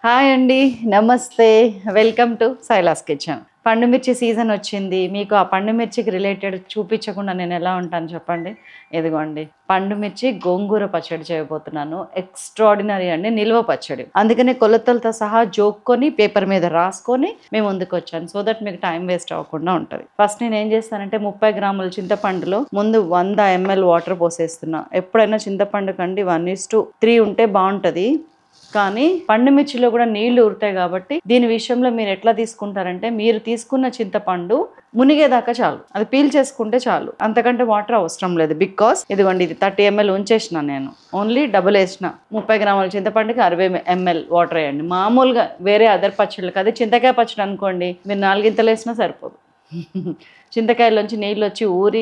Hi అండి, నమస్తే. Welcome to Silas kitchen. పండు మిర్చి సీజన్ వచ్చింది. మీకు ఆ పండు మిర్చికి రిలేటెడ్ చూపించకుండా నేను ఎలా ఉంటాను చెప్పండి. ఇదిగోండి, పండు మిర్చి గోంగూర పచ్చడి చేయబోతున్నాను. ఎక్స్ట్రాడినరీ అండి, నిల్వ పచ్చడి. అందుకనే కొలతలతో సహా జోక్కొని పేపర్ మీద రాసుకొని మేము ముందుకు వచ్చాను, సో దట్ మీకు టైం వేస్ట్ అవ్వకుండా ఉంటుంది. ఫస్ట్ నేను ఏం చేస్తానంటే 30 గ్రాముల చింతపండులో ముందు 100 ml వాటర్ పోసేస్తున్నా. ఎప్పుడైనా చింతపండు కండి 1:3 ఉంటే బాగుంటుంది. కానీ పండుమిర్చిలో కూడా నీళ్లు ఊరుతాయి కాబట్టి దీని విషయంలో మీరు ఎట్లా తీసుకుంటారంటే, మీరు తీసుకున్న చింతపండు మునిగేదాకా చాలు, అది పీల్ చేసుకుంటే చాలు, అంతకంటే వాటర్ అవసరం లేదు. బికాస్ ఇదిగోండి, ఇది 30 ml ఉంచేసిన, నేను ఓన్లీ డబుల్ వేసిన. 30 గ్రాముల చింతపండుకి 60 ml వాటర్ వేయండి. మామూలుగా వేరే అదర్ పచ్చళ్ళకి, అదే చింతకాయ పచ్చడి అనుకోండి, మీరు 4 గింతలు వేసినా సరిపోదు. చింతకాయలోంచి నీళ్ళు వచ్చి ఊరి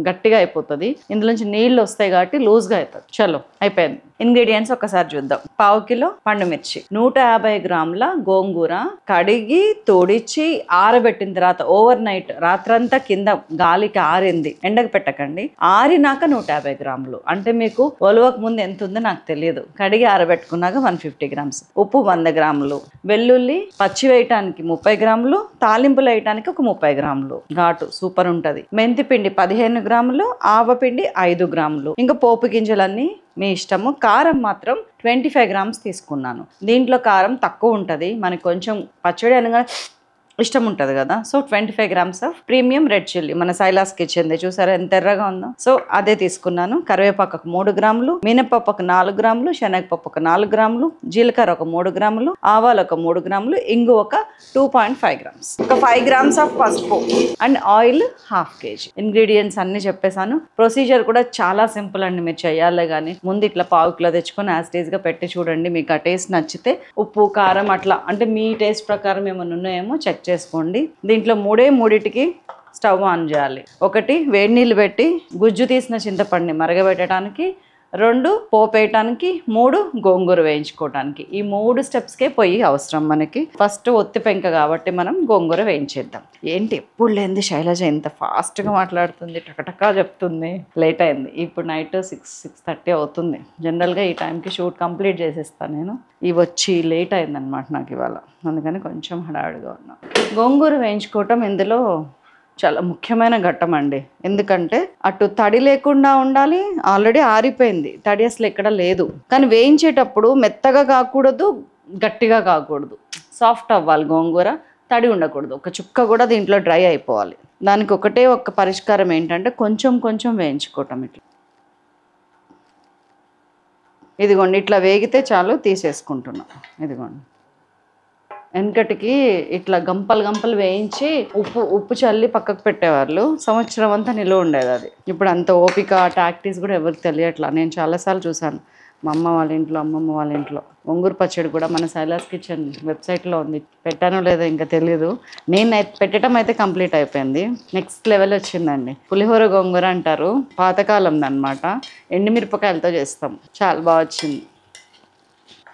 గట్టిగా అయిపోతుంది, ఇందులోంచి నీళ్ళు వస్తాయి కాబట్టి లూజ్గా అవుతుంది. చలో అయిపోయింది. ఇంగ్రీడియంట్స్ ఒకసారి చూద్దాం. 1/2 కిలో పండుమిర్చి, 150 గ్రాముల గోంగూర, కడిగి తోడిచి ఆరబెట్టిన తర్వాత ఓవర్ నైట్ రాత్రంతా కింద గాలికి ఆరింది, ఎండకు పెట్టకండి. ఆరినాక 150 గ్రాములు, అంటే మీకు ఒలవక ముందు ఎంత ఉందో నాకు తెలియదు. కడిగి ఆరబెట్టుకున్నాక 150 గ్రామ్స్. ఉప్పు 100 గ్రాములు, వెల్లుల్లి పచ్చి వేయటానికి 30 గ్రాములు, తాలింపులు వేయటానికి ఒక 30 గ్రాములు, ఘాటు సూపర్ ఉంటుంది. మెంతి పిండి 15 గ్రాములు, ఆవపిండి 5 గ్రాములు, ఇంకా పోపు గింజలన్నీ మీ ఇష్టము. కారం మాత్రం 25 గ్రామ్స్ తీసుకున్నాను. దీంట్లో కారం తక్కువ ఉంటుంది, మనకి కొంచెం పచ్చడి అనగా ఇష్టం ఉంటుంది కదా, so 25 grams of premium red chilli, మన సైలాస్ కిచెన్ది. చూసారా ఎంత ఎర్రగా ఉందో, సో అదే తీసుకున్నాను. కరివేపాకు 3 గ్రాములు, మినపప్పు 4 గ్రాములు, శనగపప్పు 4 గ్రాములు, జీలకర్ర 3 గ్రాములు, ఆవాలు 3 గ్రాములు, ఇంగు 2.5 గ్రామ్స్, ఒక 5 గ్రామ్స్ ఆఫ్ పసుపు అండ్ ఆయిల్ 1/2 kg. ఇంగ్రీడియంట్స్ అన్ని చెప్పేశాను. ప్రొసీజర్ కూడా చాలా సింపుల్ అండి, మీరు చేయాలి. కానీ ముందు ఇట్లా 1/2 కిలో తెచ్చుకొని యాస్టేజ్గా పెట్టి చూడండి. మీకు ఆ టేస్ట్ నచ్చితే ఉప్పు కారం అట్లా అంటే మీ టేస్ట్ ప్రకారం ఏమైనా ఉన్నాయేమో చెక్ చేసుకోండి. దీంట్లో 3టికి స్టవ్ ఆన్ చేయాలి. 1 వేడి నీళ్ళు పెట్టి గుజ్జు తీసిన చింతపండుని మరగబెట్టడానికి, 2 పోపు వేయటానికి, 3 గోంగూర వేయించుకోవటానికి. ఈ 3 స్టెప్స్కే పొయ్యి అవసరం మనకి. ఫస్ట్ ఒత్తి పెంక కాబట్టి మనం గోంగూర వేయించేద్దాం. ఏంటి ఎప్పుడు లేనిది శైలజ ఎంత ఫాస్ట్గా మాట్లాడుతుంది, టకటకా చెప్తుంది. లేట్ అయింది, ఇప్పుడు నైట్ 6-6:30 అవుతుంది. జనరల్గా ఈ టైంకి షూట్ కంప్లీట్ చేసేస్తాను నేను. ఇవి వచ్చి లేట్ అయిందనమాట నాకు ఇవాళ, అందుకని కొంచెం హడావిడిగా ఉన్నా. గోంగూర వేయించుకోవటం ఇందులో చాలా ముఖ్యమైన ఘట్టం అండి. ఎందుకంటే అటు తడి లేకుండా ఉండాలి, ఆల్రెడీ ఆరిపోయింది, తడి అసలు ఎక్కడ లేదు. కానీ వేయించేటప్పుడు మెత్తగా కాకూడదు, గట్టిగా కాకూడదు, సాఫ్ట్ అవ్వాలి గోంగూర, తడి ఉండకూడదు. ఒక చుక్క కూడా దీంట్లో డ్రై అయిపోవాలి. దానికి ఒకటే ఒక పరిష్కారం ఏంటంటే కొంచెం కొంచెం వేయించుకోవటం. ఇట్లా ఇదిగోండి, ఇట్లా వేగితే చాలు, తీసేసుకుంటున్నాం. ఇదిగోండి, వెనకటికి ఇట్లా గంపలు వేయించి ఉప్పు చల్లి పక్కకు పెట్టేవాళ్ళు, సంవత్సరం అంతా నిలువ ఉండేది అది. ఇప్పుడు అంత ఓపిక టాక్టీస్ కూడా ఎవరికి తెలియట్లా. నేను చాలాసార్లు చూశాను మా అమ్మ వాళ్ళ ఇంట్లో, అమ్మమ్మ వాళ్ళ ఇంట్లో. గోంగూర పచ్చడి కూడా మన సైలాస్ కిచెన్ వెబ్సైట్లో ఉంది, పెట్టానో లేదో ఇంకా తెలీదు. నేను పెట్టడం అయితే కంప్లీట్ అయిపోయింది. నెక్స్ట్ లెవెల్ వచ్చిందండి. పులిహోర గోంగూర అంటారు, పాతకాలంది అనమాట. ఎండుమిరపకాయలతో చేస్తాం, చాలా బాగా వచ్చింది.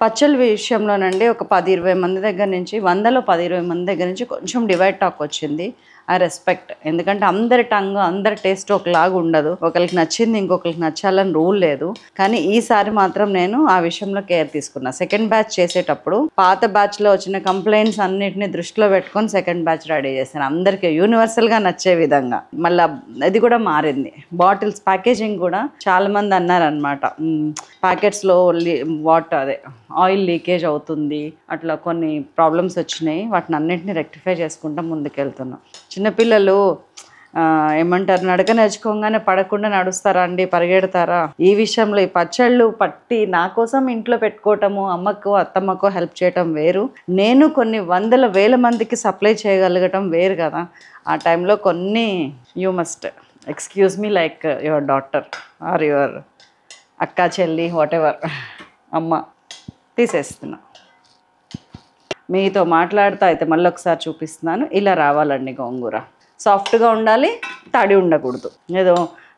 పచ్చళ్ళ విషయంలోనండి ఒక 10-20 మంది దగ్గర నుంచి, 100లో 10-20 మంది దగ్గర నుంచి కొంచెం డివైడ్ టాక్ వచ్చింది. I respect. ఎందుకంటే అందరి టంగ్, అందరి టేస్ట్ ఒకలాగా ఉండదు. ఒకరికి నచ్చింది ఇంకొకరికి నచ్చాలని రూల్ లేదు. కానీ ఈసారి మాత్రం నేను ఆ విషయంలో కేర్ తీసుకున్నా. సెకండ్ బ్యాచ్ చేసేటప్పుడు పాత బ్యాచ్లో వచ్చిన కంప్లైంట్స్ అన్నిటిని దృష్టిలో పెట్టుకొని సెకండ్ బ్యాచ్ రెడీ చేశాను, అందరికీ యూనివర్సల్గా నచ్చే విధంగా. మళ్ళీ అది కూడా మారింది. బాటిల్స్ ప్యాకేజింగ్ కూడా చాలా మంది అన్నారనమాట, ప్యాకెట్స్లో ఆయిల్ లీకేజ్ అవుతుంది, అట్లా కొన్ని ప్రాబ్లమ్స్ వచ్చినాయి. వాటిని అన్నింటినీ రెక్టిఫై చేసుకుంటా ముందుకెళ్తున్నాం. చిన్నపిల్లలు ఏమంటారు, నడక నేర్చుకోగానే పడకుండా నడుస్తారా అండి, పరిగెడతారా? ఈ విషయంలో ఈ పచ్చళ్ళు పట్టి నా కోసం ఇంట్లో పెట్టుకోవటము, అమ్మకు అత్తమ్మకు హెల్ప్ చేయటం వేరు, నేను కొన్ని 100,000 మందికి సప్లై చేయగలగటం వేరు కదా. ఆ టైంలో కొన్ని you must excuse me like your daughter or your అక్క, చెల్లి, వాట్ ఎవర్. అమ్మ తీసేస్తున్నా. మీతో మాట్లాడుతూ అయితే మళ్ళీ ఒకసారి చూపిస్తున్నాను. ఇలా రావాలండి గోంగూర, సాఫ్ట్గా ఉండాలి, తడి ఉండకూడదు. ఏదో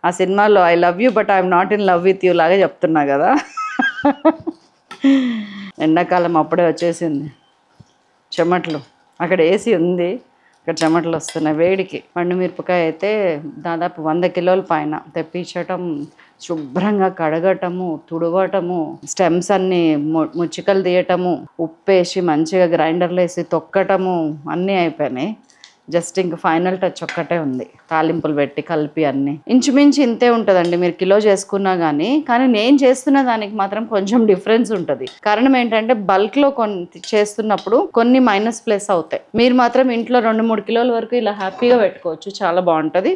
ఆ సినిమాలో I love you but I'm not in love with you లాగా చెప్తున్నా కదా. ఎండాకాలం అప్పుడే వచ్చేసింది, చెమట్లు. అక్కడ ఏసీ ఉంది, ఇక్కడ చెమటలు వస్తున్నాయి వేడికి. పండు మిరపకాయ అయితే దాదాపు 100 కిలోల పైన తెప్పించటం శుభ్రంగా కడగటము, తుడవటము, స్టెమ్స్ అన్నీ ముచ్చికలు తీయటము, ఉప్పేసి మంచిగా గ్రైండర్లో వేసి తొక్కటము అన్నీ అయిపోయినాయి. జస్ట్ ఇంక ఫైనల్ టచ్ ఒక్కటే ఉంది, తాలింపులు పెట్టి కలిపి అన్నీ. ఇంచుమించు ఇంతే ఉంటుందండి మీరు కిలో చేసుకున్నా కానీ నేను చేస్తున్న దానికి మాత్రం కొంచెం డిఫరెన్స్ ఉంటుంది. కారణం ఏంటంటే బల్క్లో కొన్ని చేస్తున్నప్పుడు కొన్ని మైనస్ ప్లస్ అవుతాయి. మీరు మాత్రం ఇంట్లో 2-3 కిలోల వరకు ఇలా హ్యాపీగా పెట్టుకోవచ్చు, చాలా బాగుంటుంది.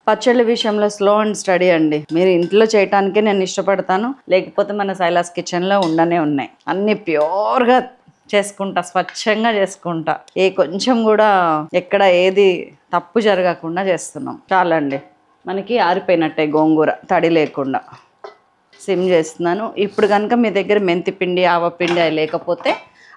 పచ్చళ్ళ విషయంలో స్లో అండ్ స్టడీ అండి. మీరు ఇంట్లో చేయటానికే నేను ఇష్టపడతాను, లేకపోతే మన సైలాస్ కిచెన్లో ఉండనే ఉన్నాయి. అన్నీ ప్యూర్గా చేసుకుంటా, స్వచ్ఛంగా చేసుకుంటా, కొంచెం కూడా ఎక్కడ ఏది తప్పు జరగకుండా చేస్తున్నాం. చాలండి, మనకి ఆరిపోయినట్టే గోంగూర తడి లేకుండా. సిమ్ చేస్తున్నాను. ఇప్పుడు కనుక మీ దగ్గర మెంతిపిండి, ఆవపిండి అవి లేకపోతే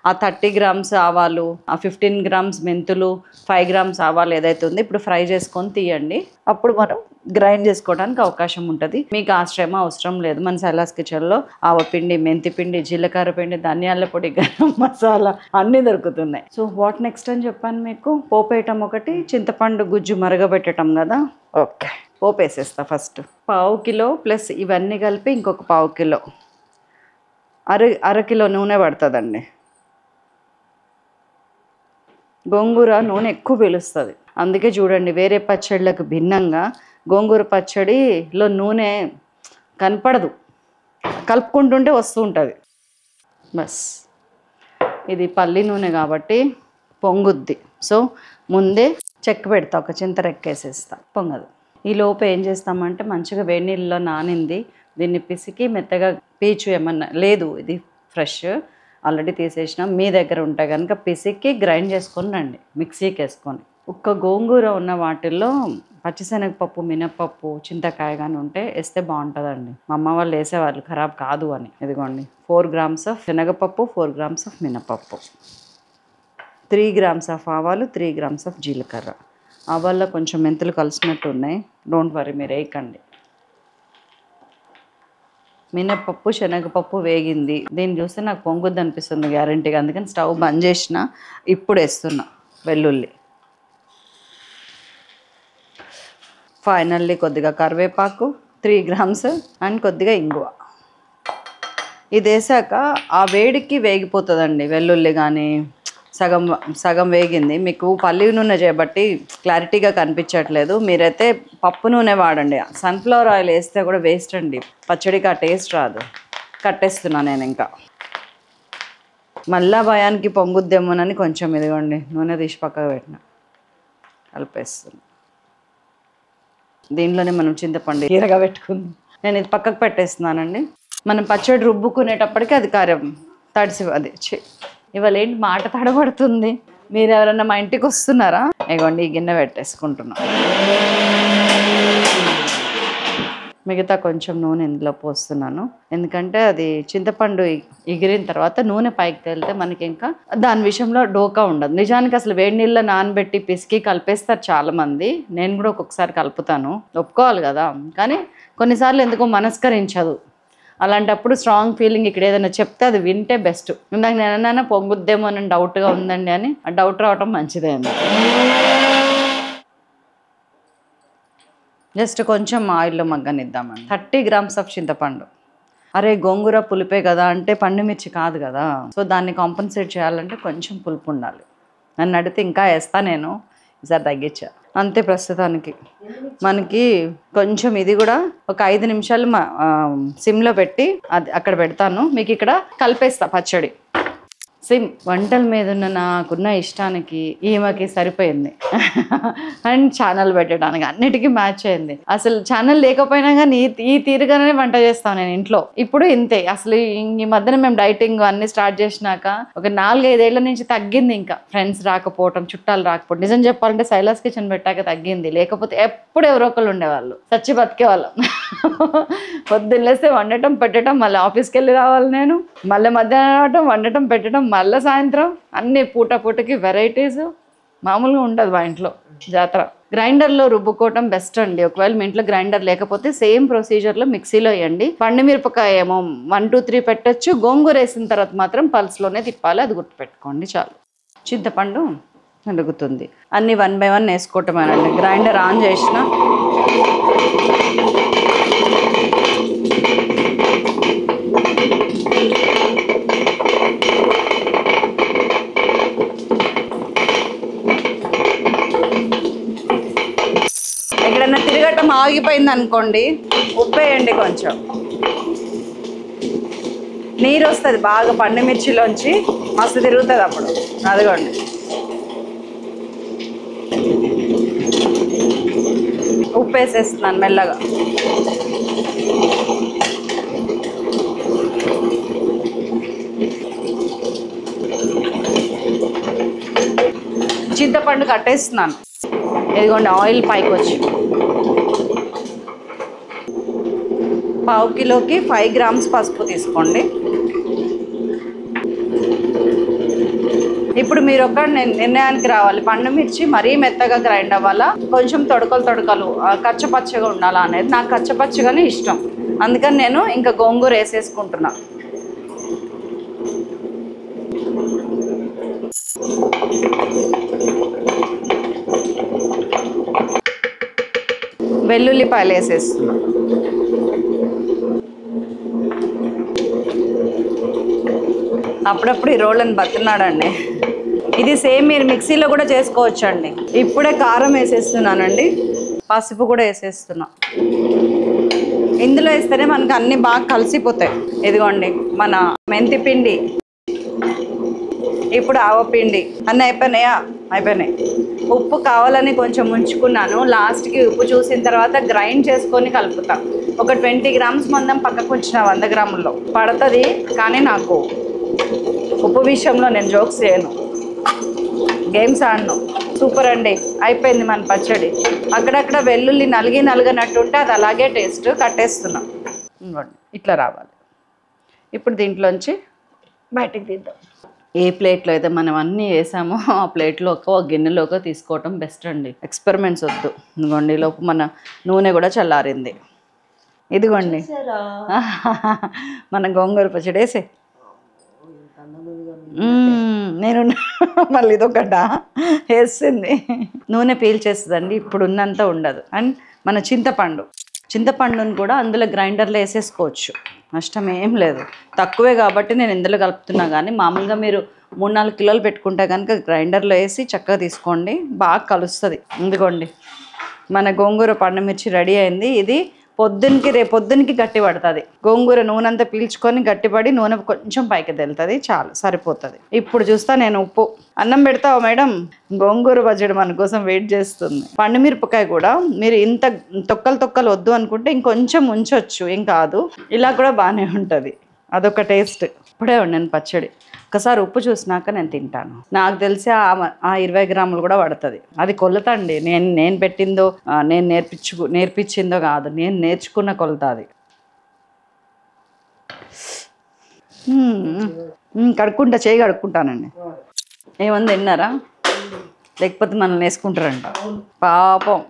ఆ 30 గ్రామ్స్ ఆవాలు, ఆ 15 గ్రామ్స్ మెంతులు, 5 గ్రామ్స్ ఆవాలు ఏదైతే ఉందో ఇప్పుడు ఫ్రై చేసుకొని తీయండి. అప్పుడు మనం గ్రైండ్ చేసుకోవడానికి అవకాశం ఉంటుంది. మీకు ఆ శ్రమ అవసరం లేదు. మన సైలాస్ కిచెన్లో ఆవపిండి, మెంతిపిండి, జీలకర్ర పిండి, ధనియాల పొడి, గరం మసాలా అన్నీ దొరుకుతున్నాయి. సో వాట్ నెక్స్ట్ అని చెప్పాను మీకు. పోపు వేయటం ఒకటి, చింతపండు గుజ్జు మరగబెట్టడం కదా. ఓకే, పోపు వేసేస్తా. ఫస్ట్ 1/2 కిలో ప్లస్ ఇవన్నీ కలిపి ఇంకొక 1/2 కిలో, అర కిలో నూనె పడుతుందండి. గోంగూర నూనె ఎక్కువ పీలుస్తుంది, అందుకే చూడండి వేరే పచ్చళ్ళకు భిన్నంగా గోంగూర పచ్చడిలో నూనె కనపడదు, కలుపుకుంటుంటే వస్తూ ఉంటుంది. బస్ ఇది పల్లి నూనె కాబట్టి పొంగుద్ది. సో ముందే చెక్క పెడతా, ఒక చింత రెక్కేసేస్తా, పొంగదు. ఈ లోపు ఏం చేస్తామంటే మంచిగా వేడి నీళ్ళలో నానింది, దీన్ని పిసికి మెత్తగా పీచు ఏమన్నా లేదు, ఇది ఫ్రెష్ ఆల్రెడీ తీసేసినాం. మీ దగ్గర ఉంటే కనుక పిసికి గ్రైండ్ చేసుకొని రండి, మిక్సీకి వేసుకొని. ఒక్క గోంగూర ఉన్న వాటిల్లో పచ్చిశనగపప్పు, మినపప్పు, చింతకాయ కానీ ఉంటే వేస్తే బాగుంటుందండి. మా అమ్మ వాళ్ళు వేసేవాళ్ళు ఖరాబ్ కాదు అని. ఇదిగోండి 4 గ్రామ్స్ ఆఫ్ శనగపప్పు, 4 గ్రామ్స్ ఆఫ్ మినపప్పు, 3 గ్రామ్స్ ఆఫ్ ఆవాలు, 3 గ్రామ్స్ ఆఫ్ జీలకర్ర. ఆవాల్లో కొంచెం మెంతులు కలిసినట్టు ఉన్నాయి, డోంట్ వరీ, మీరు వేయకండి. మినపప్పు, శనగపప్పు వేగింది. దీన్ని చూస్తే నాకు పొంగుద్ది అనిపిస్తుంది గ్యారంటీగా, అందుకని స్టవ్ బంద్ చేసిన. ఇప్పుడు వేస్తున్నా వెల్లుల్లి, ఫైనల్లీ కొద్దిగా కరివేపాకు, 3 గ్రామ్స్ అండ్ కొద్దిగా ఇంగువ. ఇది వేసాక ఆ వేడికి వేగిపోతుందండి వెల్లుల్లి కానీ. సగం వేగింది. మీకు పల్లి నూనె చేయబట్టి క్లారిటీగా కనిపించట్లేదు, మీరైతే పప్పు నూనె వాడండి. సన్ఫ్లవర్ ఆయిల్ వేస్తే కూడా వేస్ట్ అండి, పచ్చడికి ఆ టేస్ట్ రాదు. కట్టేస్తున్నా నేను. ఇంకా మళ్ళా భయానికి పొంగుద్దేమోనని కొంచెం ఇదిగోండి నూనె తీసి పక్కకు పెట్టిన, కలిపేస్తున్నా. దీంట్లోనే మనం చింతపండు ఈరగా పెట్టుకుందాం. నేను ఇది పక్కకు పెట్టేస్తున్నానండి. మనం పచ్చడి రుబ్బుకునేటప్పటికి అది కారం తడిసి అది ఇవాళ ఏంటి మాట తడబడుతుంది. మీరు ఎవరన్నా మా ఇంటికి వస్తున్నారా? ఇగోండి ఈ గిన్నె పెట్టేసుకుంటున్నా. మిగతా కొంచెం నూనె ఇందులో పోస్తున్నాను, ఎందుకంటే అది చింతపండు ఎగిరిన తర్వాత నూనె పైకి తేలితే మనకి ఇంకా దాని విషయంలో డోకా ఉండదు. నిజానికి అసలు వేడి నీళ్ళ నానబెట్టి పిసికి కలిపేస్తారు చాలామంది, నేను కూడా ఒక్కొక్కసారి కలుపుతాను, ఒప్పుకోవాలి కదా. కానీ కొన్నిసార్లు ఎందుకో మనస్కరించదు. అలాంటప్పుడు స్ట్రాంగ్ ఫీలింగ్ ఇక్కడ ఏదైనా చెప్తే అది వింటే బెస్ట్. ఇందాక నేను ఏమన్నా పొంగుద్దేమో అని డౌట్గా ఉందండి అని, ఆ డౌట్ రావటం మంచిదే అండి. జస్ట్ కొంచెం ఆయిల్లో మగ్గనిద్దామండి. 30 గ్రామ్స్ ఆఫ్ చింతపండు. అరే గోంగూర పులిపే కదా అంటే పండు మిర్చి కాదు కదా, సో దాన్ని కాంపన్సేట్ చేయాలంటే కొంచెం పులుపు ఉండాలి. నన్ను అడిగితే ఇంకా వేస్తా నేను, ఈసారి తగ్గించా అంతే. ప్రస్తుతానికి మనకి కొంచెం ఇది కూడా ఒక 5 నిమిషాలు సిమ్లో పెట్టి అది అక్కడ పెడతాను. మీకు ఇక్కడ కలిపేస్తా పచ్చడి. సేమ్ వంటల మీద ఉన్న నాకున్న ఇష్టానికి ఈమెకి సరిపోయింది అండ్ ఛానల్ పెట్టడానికి అన్నిటికీ మ్యాచ్ అయింది. అసలు ఛానల్ లేకపోయినా కానీ ఈ తీరుగానే వంట చేస్తాను నేను ఇంట్లో. ఇప్పుడు ఇంతే. అసలు ఈ మధ్యన మేము డైటింగ్ అన్ని స్టార్ట్ చేసినాక ఒక 4-5 ఏళ్ల నుంచి తగ్గింది. ఇంకా ఫ్రెండ్స్ రాకపోవటం, చుట్టాలు రాకపోవడం. నిజం చెప్పాలంటే సైలాస్ కిచెన్ పెట్టాక తగ్గింది, లేకపోతే ఎప్పుడు ఎవరో ఒకళ్ళు ఉండేవాళ్ళు, చచ్చి బతికే వాళ్ళం. పొద్దున్నేస్తే వండటం పెట్టడం, మళ్ళీ ఆఫీస్కి వెళ్ళి రావాలి నేను, మళ్ళీ మధ్యాహ్నం రావటం, వండటం పెట్టడం, మళ్ళీ సాయంత్రం, అన్ని పూటకి వెరైటీస్. మామూలుగా ఉండదు మా ఇంట్లో జాతర. గ్రైండర్లో రుబ్బుకోవటం బెస్ట్ అండి. ఒకవేళ మీ ఇంట్లో గ్రైండర్ లేకపోతే సేమ్ ప్రొసీజర్లో మిక్సీలో వేయండి. పండు మిరపకాయ ఏమో 1-2-3 పెట్టచ్చు. గోంగూర వేసిన తర్వాత మాత్రం పల్స్లోనే తిప్పాలి, అది గుర్తుపెట్టుకోండి చాలు. చింతపండు నలుగుతుంది. అన్నీ 1 by 1 వేసుకోవటమేనండి. గ్రైండర్ ఆన్ చేసిన ఆగిపోయింది అనుకోండి, ఉప్పు వేయండి కొంచెం. నీరు వస్తుంది బాగా పండు మిర్చిలోంచి, మస్తు తిరుగుతుంది అప్పుడు. అదిగోండి, ఉప్పు వేసేస్తున్నాను మెల్లగా. చింతపండు కట్టేస్తున్నాను. ఇదిగోండి ఆయిల్ పైకి వచ్చి. 1/2 కిలోకి 5 గ్రామ్స్ పసుపు తీసుకోండి. ఇప్పుడు మీరు ఒక నిర్ణయానికి రావాలి, పండు మిర్చి మరీ మెత్తగా గ్రైండ్ అవ్వాలా, కొంచెం తొడకలు కచ్చపచ్చగా ఉండాలా అనేది. నాకు కచ్చపచ్చగానే ఇష్టం, అందుకని నేను ఇంకా గోంగూర వేసేసుకుంటున్నా. వెల్లుల్లిపాయలు వేసేస్తున్నా. అప్పుడప్పుడు ఈ రోళ్ళని బతున్నాడండి. ఇది సేమ్ మీరు మిక్సీలో కూడా చేసుకోవచ్చండి. ఇప్పుడే కారం వేసేస్తున్నానండి, పసుపు కూడా వేసేస్తున్నా. ఇందులో వేస్తేనే మనకు అన్నీ బాగా కలిసిపోతాయి. ఇదిగోండి మన మెంతి పిండి, ఇప్పుడు ఆవపిండి అన్నీ అయిపోయినాయా? అయిపోయినాయి. ఉప్పు కావాలని కొంచెం ఉంచుకున్నాను, లాస్ట్కి ఉప్పు చూసిన తర్వాత గ్రైండ్ చేసుకొని కలుపుతా. ఒక 20 గ్రామ్స్ మందం పక్కకు ఉంచిన 100 గ్రాముల్లో పడుతుంది. కానీ నాకు ఉప్పు విషయంలో నేను జోక్స్ చేయను, గేమ్స్ ఆడను. సూపర్ అండి, అయిపోయింది మన పచ్చడి. అక్కడక్కడ వెల్లుల్లి నలిగినట్టు ఉంటే అది అలాగే టేస్ట్. కట్టేస్తున్నాం, ఇట్లా రావాలి. ఇప్పుడు దీంట్లోంచి బయటికి తీద్దాం. ఏ ప్లేట్లో అయితే మనం అన్నీ వేసామో ఆ ప్లేట్లోకి ఒక గిన్నెలోకి తీసుకోవటం బెస్ట్ అండి. ఎక్స్పెరిమెంట్స్ వద్దు. ఇదిగోండి, లోపు మన నూనె కూడా చల్లారింది. ఇదిగోండి మన గోంగూర పచ్చడి వేసే. నేను మళ్ళీ ఇదొకట వేస్తుంది, నూనె పీల్చేస్తుందండి. ఇప్పుడు ఉన్నంత ఉండదు. అండ్ మన చింతపండుని కూడా అందులో గ్రైండర్లో వేసేసుకోవచ్చు, నష్టం ఏం లేదు. తక్కువే కాబట్టి నేను ఇందులో కలుపుతున్నా. కానీ మామూలుగా మీరు 3-4 కిలోలు పెట్టుకుంటే కనుక గ్రైండర్లో వేసి చక్కగా తీసుకోండి, బాగా కలుస్తుంది. ఇదిగోండి మన గోంగూర పండు మిర్చి రెడీ అయింది. ఇది రేపొద్దునికి గట్టి పడుతుంది. గోంగూర నూనె అంతా పీల్చుకొని గట్టిపడి నూనె కొంచెం పైకి తెలుతుంది, చాలు సరిపోతుంది. ఇప్పుడు చూస్తా నేను ఉప్పు. అన్నం పెడతావా మేడం? గోంగూర పచ్చడి మన కోసం వెయిట్ చేస్తుంది. పండుమిరపకాయ కూడా మీరు ఇంత తొక్కలు వద్దు అనుకుంటే ఇంకొంచెం ఉంచొచ్చు, ఏం కాదు. ఇలా కూడా బాగానే ఉంటుంది, అదొక టేస్ట్. ఇప్పుడే వండాను పచ్చడి. ఒకసారి ఉప్పు చూసినాక నేను తింటాను. నాకు తెలిసి ఆ 20 గ్రాములు కూడా పడుతుంది. అది కొలత అండి, నేను పెట్టిందో నేను నేర్పించిందో కాదు, నేను నేర్చుకున్న కొలత అది. చేయి కడుక్కుంటానండి. ఏమన్నా తిన్నారా? లేకపోతే మనల్ని వేసుకుంటారంట. పాపం,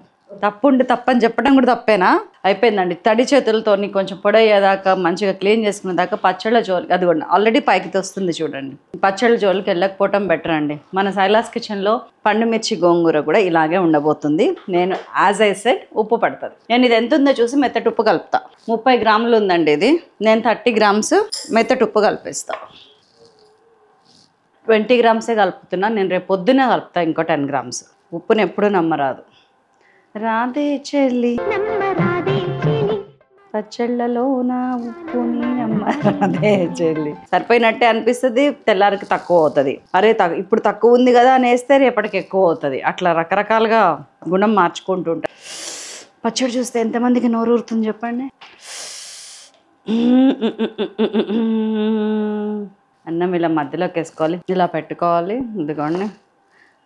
తప్పని చెప్పడం కూడా తప్పేనా? అయిపోయిందండి. తడి చేతులతో కొంచెం పొడి అయ్యేదాకా మంచిగా క్లీన్ చేసుకునే దాకా పచ్చళ్ళ జోలికి, అది కూడా ఆల్రెడీ పైకి వస్తుంది చూడండి. పచ్చళ్ళ జోలికి వెళ్ళకపోవటం బెటర్ అండి. మన సైలాస్ కిచెన్లో పండు మిర్చి గోంగూర కూడా ఇలాగే ఉండబోతుంది. నేను యాజ్ ఐ సెడ్ ఉప్పు పడుతుంది. నేను ఇది ఎంత ఉందో చూసి మెత్తటి ఉప్పు కలుపుతా. 30 గ్రాములు ఉందండి ఇది, నేను 30 గ్రామ్స్ మెత్తటి ఉప్పు కలిపేస్తా. 20 గ్రామ్సే కలుపుతున్నా. నేను రేపు పొద్దునే కలుపుతా ఇంకో 10 గ్రామ్స్. ఉప్పుని ఎప్పుడూ నమ్మరాదు. రాధే చెల్లి పచ్చళ్ళలో నా ఉప్పుని నమ్మరాదే చెల్లి. సరిపోయినట్టే అనిపిస్తుంది, తెల్లారికి తక్కువ అవుతుంది. అరే ఇప్పుడు తక్కువ ఉంది కదా అని వేస్తే రేపటికి ఎక్కువ అవుతుంది. అట్లా రకరకాలుగా గుణం మార్చుకుంటూ ఉంటాయి. పచ్చడి చూస్తే ఎంతమందికి నోరు ఊరుతుంది చెప్పండి. అన్నం ఇలా మధ్యలోకి వేసుకోవాలి, ఇలా పెట్టుకోవాలి. ఇదిగోండి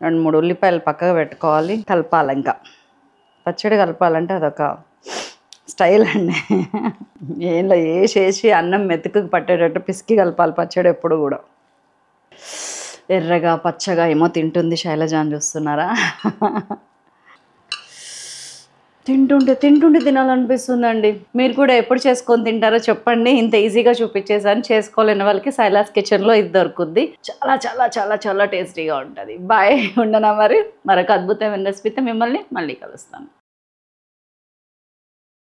2-3 ఉల్లిపాయలు పక్కగా పెట్టుకోవాలి. కలపాలి. ఇంకా పచ్చడి కలపాలంటే అదొక స్టైల్ అండి. ఏంలో వేసేసి అన్నం మెతుకు పట్టేటట్టు పిసికి కలపాలి పచ్చడి ఎప్పుడు కూడా. ఎర్రగా పచ్చగా ఏమో తింటుంది శైలజ అని చూస్తున్నారా? తింటుంటే తినాలనిపిస్తుందండి. మీరు కూడా ఎప్పుడు చేసుకొని తింటారో చెప్పండి. ఇంత ఈజీగా చూపించేసాను. చేసుకోలేని వాళ్ళకి సైలాస్ కిచెన్లో ఇది దొరుకుద్ది. చాలా చాలా చాలా చాలా టేస్టీగా ఉంటుంది. బాయ్, ఉండనా మరి. మరొక అద్భుతమైన రెసిపీతో మిమ్మల్ని మళ్ళీ కలుస్తాను.